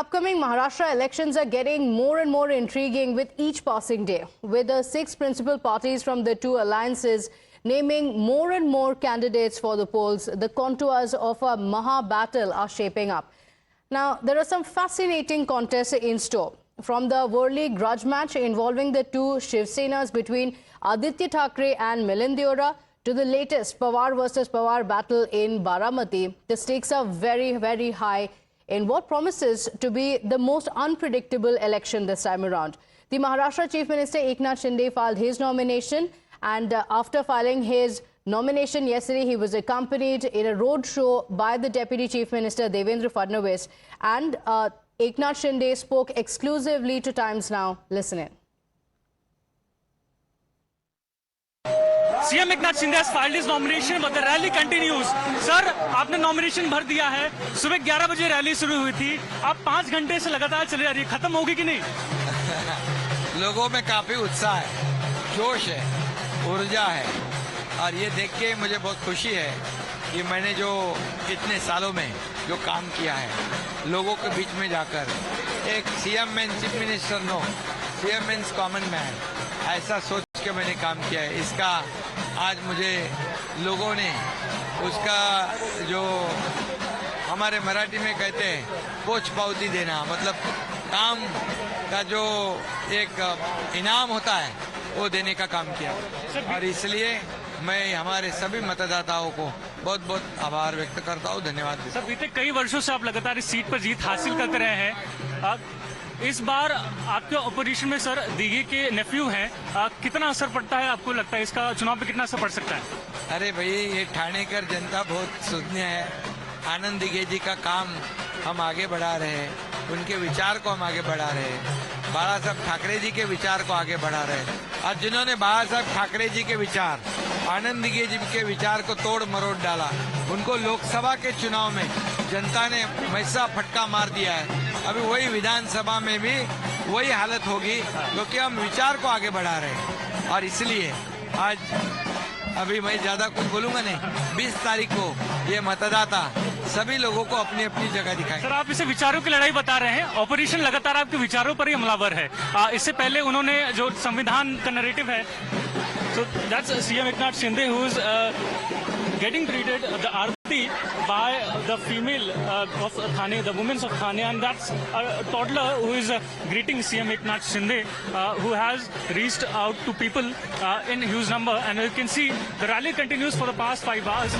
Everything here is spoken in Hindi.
upcoming Maharashtra elections are getting more and more intriguing with each passing day, with the 6 principal parties from the 2 alliances naming more and more candidates for the polls. The contours of a Maha battle are shaping up. Now, there are some fascinating contests in store. From the Worli grudge match involving the 2 Shiv Senas between Aditya Thackeray and Milind Deora to the latest Pawar versus Pawar battle in Baramati, the stakes are very, very high in what promises to be the most unpredictable election this time around. The Maharashtra Chief Minister Eknath Shinde filed his nomination, and after filing his nomination yesterday, he was accompanied in a road show by the Deputy Chief Minister Devendra Fadnavis, and Eknath Shinde spoke exclusively to Times Now. Listen in. CM Eknath Shinde has filed his nomination, but the rally continues. Sir, आपने नॉमिनेशन भर दिया है. सुबह 11 बजे रैली शुरू हुई थी. आप 5 घंटे से लगातार चली जा रही है. खत्म होगी कि नहीं? लोगों में काफी उत्साह है, जोश है, ऊर्जा है, और ये देख के मुझे बहुत खुशी है कि मैंने जो इतने सालों में जो काम किया है, लोगों के बीच में जाकर एक CM means chief minister no, CM means common man, ऐसा सोच के मैंने काम किया है. इसका आज मुझे लोगों ने उसका जो हमारे मराठी में कहते हैं पोच पावती देना, मतलब काम का जो एक इनाम होता है वो देने का काम किया. और इसलिए मैं हमारे सभी मतदाताओं को बहुत बहुत आभार व्यक्त करता हूँ. धन्यवाद. सर, बीते कई वर्षों से आप लगातार इस सीट पर जीत हासिल करते रहे हैं. इस बार आपके ऑपोजिशन में सर दिघे के नेफ्यू हैं. कितना असर पड़ता है, आपको लगता है इसका चुनाव पे कितना असर पड़ सकता है? अरे भाई, ये ठाणेकर जनता बहुत सुज्ञ है. आनंद दिघे जी का काम हम आगे बढ़ा रहे हैं, उनके विचार को हम आगे बढ़ा रहे हैं. बाला साहब ठाकरे जी के विचार को आगे बढ़ा रहे हैं. और जिन्होंने बाला साहब ठाकरे जी के विचार, आनंद दिघे जी के विचार को तोड़ मरोड़ डाला, उनको लोकसभा के चुनाव में जनता ने मैसा फटका मार दिया है. अभी वही विधानसभा में भी वही हालत होगी, क्योंकि हम विचार को आगे बढ़ा रहे हैं. और इसलिए आज अभी मैं ज्यादा कुछ बोलूंगा नहीं. 20 तारीख को ये मतदाता सभी लोगों को अपनी अपनी जगह दिखाएंगे. सर, आप इसे विचारों की लड़ाई बता रहे हैं. ऑपरेशन लगातार आपके विचारों पर ही हमलावर है. इससे पहले उन्होंने जो संविधान का नैरेटिव है, so that's CM Eknath Shinde who is getting treated the arati by the female of Thane, the women of Thane, and that's a toddler who is greeting CM Eknath Shinde, who has reached out to people in huge number, and you can see the rally continues for the past 5 hours.